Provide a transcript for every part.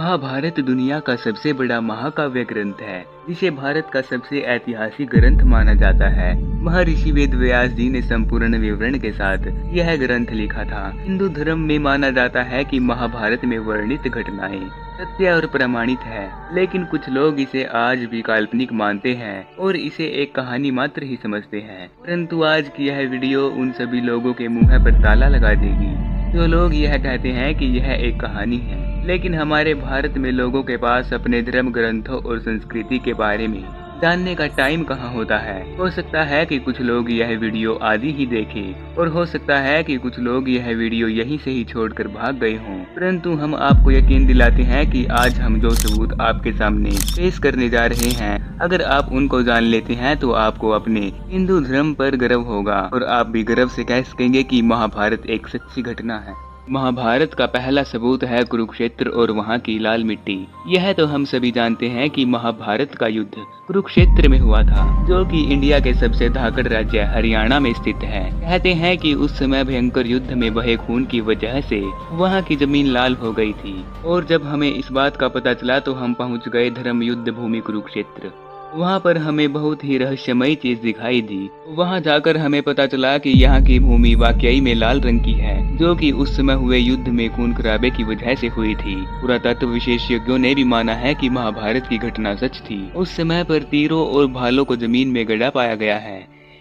महाभारत दुनिया का सबसे बड़ा महाकाव्य ग्रंथ है, जिसे भारत का सबसे ऐतिहासिक ग्रंथ माना जाता है। महर्षि वेद व्यास जी ने संपूर्ण विवरण के साथ यह ग्रंथ लिखा था। हिंदू धर्म में माना जाता है कि महाभारत में वर्णित घटनाएं सत्य और प्रमाणित है, लेकिन कुछ लोग इसे आज भी काल्पनिक मानते हैं और इसे एक कहानी मात्र ही समझते हैं। परंतु आज की यह वीडियो उन सभी लोगों के मुंह पर ताला लगा देगी जो लोग यह कहते हैं कि यह एक कहानी है। लेकिन हमारे भारत में लोगों के पास अपने धर्म ग्रंथों और संस्कृति के बारे में जानने का टाइम कहाँ होता है। हो सकता है कि कुछ लोग यह वीडियो आदि ही देखें और हो सकता है कि कुछ लोग यह वीडियो यहीं से ही छोड़कर भाग गए हों। परंतु हम आपको यकीन दिलाते हैं कि आज हम जो सबूत आपके सामने पेश करने जा रहे हैं, अगर आप उनको जान लेते हैं तो आपको अपने हिंदू धर्म पर गर्व होगा और आप भी गर्व से कह सकेंगे कि महाभारत एक सच्ची घटना है। महाभारत का पहला सबूत है कुरुक्षेत्र और वहाँ की लाल मिट्टी। यह तो हम सभी जानते हैं कि महाभारत का युद्ध कुरुक्षेत्र में हुआ था, जो कि इंडिया के सबसे धाकड़ राज्य हरियाणा में स्थित है। कहते हैं कि उस समय भयंकर युद्ध में बहे खून की वजह से वहाँ की जमीन लाल हो गई थी और जब हमें इस बात का पता चला तो हम पहुँच गए धर्म युद्ध भूमि कुरुक्षेत्र। वहाँ पर हमें बहुत ही रहस्यमयी चीज दिखाई दी। वहाँ जाकर हमें पता चला कि यहाँ की भूमि वाकई में लाल रंग की है, जो कि उस समय हुए युद्ध में खून खराबे की वजह से हुई थी। पुरातत्व विशेषज्ञों ने भी माना है कि महाभारत की घटना सच थी। उस समय पर तीरों और भालों को जमीन में गड़ा पाया गया है,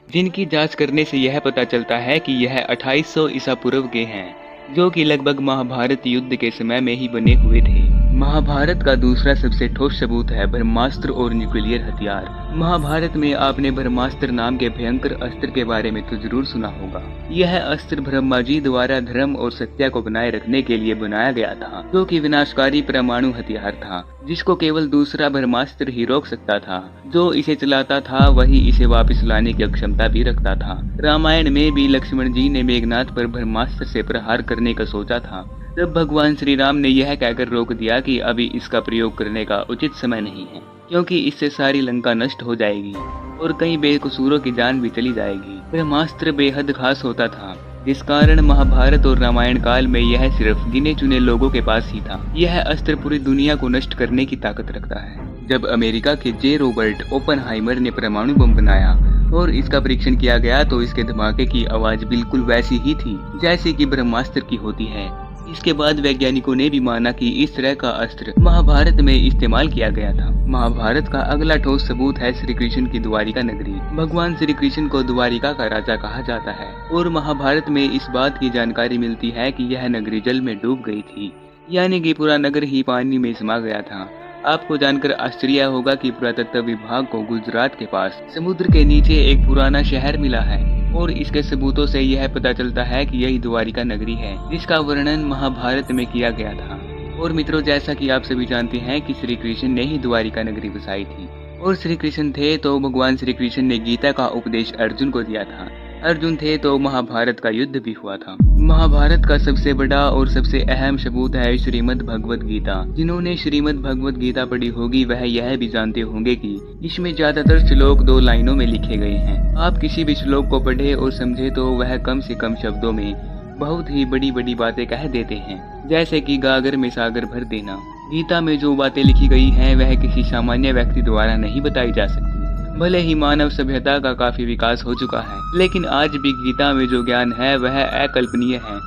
जिनकी जाँच करने से यह पता चलता है कि यह 2800 ईसा पूर्व के हैं, जो कि लगभग महाभारत युद्ध के समय में ही बने हुए थे। महाभारत का दूसरा सबसे ठोस सबूत है ब्रह्मास्त्र और न्यूक्लियर हथियार। महाभारत में आपने ब्रह्मास्त्र नाम के भयंकर अस्त्र के बारे में तो जरूर सुना होगा। यह अस्त्र ब्रह्मा जी द्वारा धर्म और सत्य को बनाए रखने के लिए बनाया गया था, जो कि विनाशकारी परमाणु हथियार था, जिसको केवल दूसरा ब्रह्मास्त्र ही रोक सकता था। जो इसे चलाता था वही इसे वापस लाने की क्षमता भी रखता था। रामायण में भी लक्ष्मण जी ने मेघनाथ पर ब्रह्मास्त्र से प्रहार करने का सोचा था, तब भगवान श्री राम ने यह कहकर रोक दिया कि अभी इसका प्रयोग करने का उचित समय नहीं है, क्योंकि इससे सारी लंका नष्ट हो जाएगी और कई बेकसूरों की जान भी चली जाएगी। ब्रह्मास्त्र बेहद खास होता था, जिस कारण महाभारत और रामायण काल में यह सिर्फ गिने चुने लोगों के पास ही था। यह अस्त्र पूरी दुनिया को नष्ट करने की ताकत रखता है। जब अमेरिका के जे रॉबर्ट ओपनहाइमर ने परमाणु बम बनाया और इसका परीक्षण किया गया तो इसके धमाके की आवाज बिल्कुल वैसी ही थी जैसे कि ब्रह्मास्त्र की होती है। इसके बाद वैज्ञानिकों ने भी माना कि इस तरह का अस्त्र महाभारत में इस्तेमाल किया गया था। महाभारत का अगला ठोस सबूत है श्री कृष्ण की द्वारिका नगरी। भगवान श्री कृष्ण को द्वारिका का राजा कहा जाता है और महाभारत में इस बात की जानकारी मिलती है कि यह नगरी जल में डूब गई थी, यानी कि पूरा नगर ही पानी में समा गया था। आपको जानकर आश्चर्य होगा कि पुरातत्व विभाग को गुजरात के पास समुद्र के नीचे एक पुराना शहर मिला है और इसके सबूतों से यह पता चलता है कि यही द्वारिका नगरी है, जिसका वर्णन महाभारत में किया गया था। और मित्रों, जैसा कि आप सभी जानते हैं कि श्री कृष्ण ने ही द्वारिका नगरी बसाई थी और श्री कृष्ण थे तो भगवान श्री कृष्ण ने गीता का उपदेश अर्जुन को दिया था। अर्जुन थे तो महाभारत का युद्ध भी हुआ था। महाभारत का सबसे बड़ा और सबसे अहम सबूत है श्रीमद् भगवद गीता। जिन्होंने श्रीमद् भगवद गीता पढ़ी होगी वह यह भी जानते होंगे कि इसमें ज्यादातर श्लोक 2 लाइनों में लिखे गए हैं। आप किसी भी श्लोक को पढ़े और समझे तो वह कम से कम शब्दों में बहुत ही बड़ी बड़ी बातें कह देते हैं, जैसे कि गागर में सागर भर देना। गीता में जो बातें लिखी गई हैं वह किसी सामान्य व्यक्ति द्वारा नहीं बताई जा सकती। भले ही मानव सभ्यता का काफी विकास हो चुका है, लेकिन आज भी गीता में जो ज्ञान है वह अकल्पनीय है,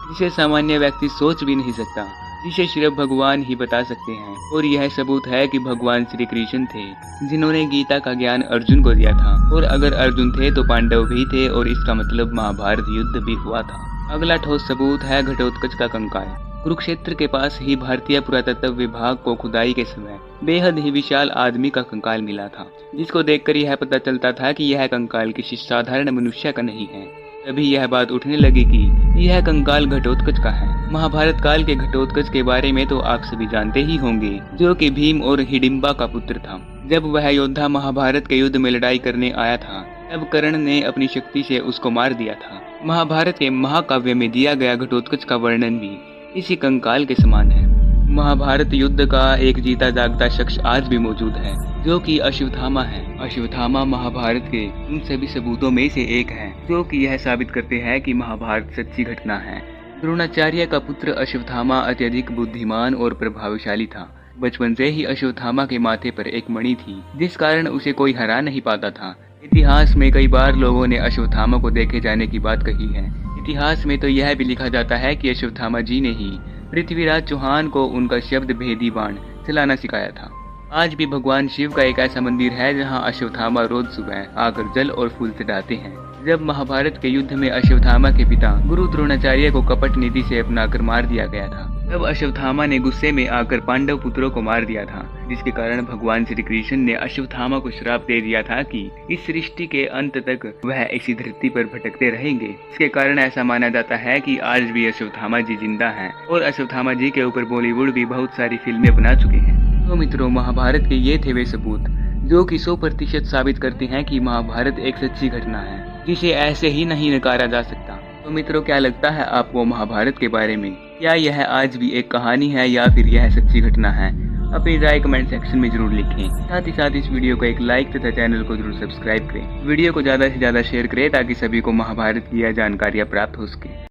जिसे सामान्य व्यक्ति सोच भी नहीं सकता, जिसे सिर्फ भगवान ही बता सकते हैं। और यह सबूत है कि भगवान श्री कृष्ण थे जिन्होंने गीता का ज्ञान अर्जुन को दिया था, और अगर अर्जुन थे तो पांडव भी थे और इसका मतलब महाभारत युद्ध भी हुआ था। अगला ठोस सबूत है घटोत्कच का कंकाल। कुरुक्षेत्र के पास ही भारतीय पुरातत्व विभाग को खुदाई के समय बेहद ही विशाल आदमी का कंकाल मिला था, जिसको देखकर यह पता चलता था कि यह कंकाल किसी साधारण मनुष्य का नहीं है। तभी यह बात उठने लगी कि यह कंकाल घटोत्कच का है। महाभारत काल के घटोत्कच के बारे में तो आप सभी जानते ही होंगे, जो कि भीम और हिडिंबा का पुत्र था। जब वह योद्धा महाभारत के युद्ध में लड़ाई करने आया था तब कर्ण ने अपनी शक्ति से उसको मार दिया था। महाभारत के महाकाव्य में दिया गया घटोत्कच का वर्णन भी इसी कंकाल के समान है। महाभारत युद्ध का एक जीता जागता शख्स आज भी मौजूद है, जो कि अश्वत्थामा है। अश्वत्थामा महाभारत के उन सभी सबूतों में से एक है जो कि यह साबित करते हैं कि महाभारत सच्ची घटना है। द्रोणाचार्य का पुत्र अश्वत्थामा अत्यधिक बुद्धिमान और प्रभावशाली था। बचपन से ही अश्वत्थामा के माथे पर एक मणि थी, जिस कारण उसे कोई हरा नहीं पाता था। इतिहास में कई बार लोगों ने अश्वत्थामा को देखे जाने की बात कही है। इतिहास में तो यह भी लिखा जाता है कि अश्वत्थामा जी ने ही पृथ्वीराज चौहान को उनका शब्द भेदी बाण चलाना सिखाया था। आज भी भगवान शिव का एक ऐसा मंदिर है जहां अश्वत्थामा रोज सुबह आकर जल और फूल चढ़ाते हैं। जब महाभारत के युद्ध में अश्वत्थामा के पिता गुरु द्रोणाचार्य को कपट नीति से अपनाकर मार दिया गया था, तब अश्वत्थामा ने गुस्से में आकर पांडव पुत्रों को मार दिया था, जिसके कारण भगवान श्री कृष्ण ने अश्वत्थामा को श्राप दे दिया था कि इस सृष्टि के अंत तक वह इसी धरती पर भटकते रहेंगे। इसके कारण ऐसा माना जाता है कि आज भी अश्वत्थामा जी जिंदा हैं और अश्वत्थामा जी के ऊपर बॉलीवुड भी बहुत सारी फिल्में बना चुके हैं। तो मित्रों, महाभारत के ये थे वे सबूत जो कि 100% साबित करते हैं कि महाभारत एक सच्ची घटना है, जिसे ऐसे ही नहीं नकारा जा सकता। तो मित्रों, क्या लगता है आपको महाभारत के बारे में? क्या यह आज भी एक कहानी है या फिर यह सच्ची घटना है? अपनी राय कमेंट सेक्शन में जरूर लिखें। साथ ही साथ इस वीडियो को एक लाइक तथा चैनल को जरूर सब्सक्राइब करें। वीडियो को ज्यादा से ज्यादा शेयर करें ताकि सभी को महाभारत की यह जानकारियाँ प्राप्त हो सके।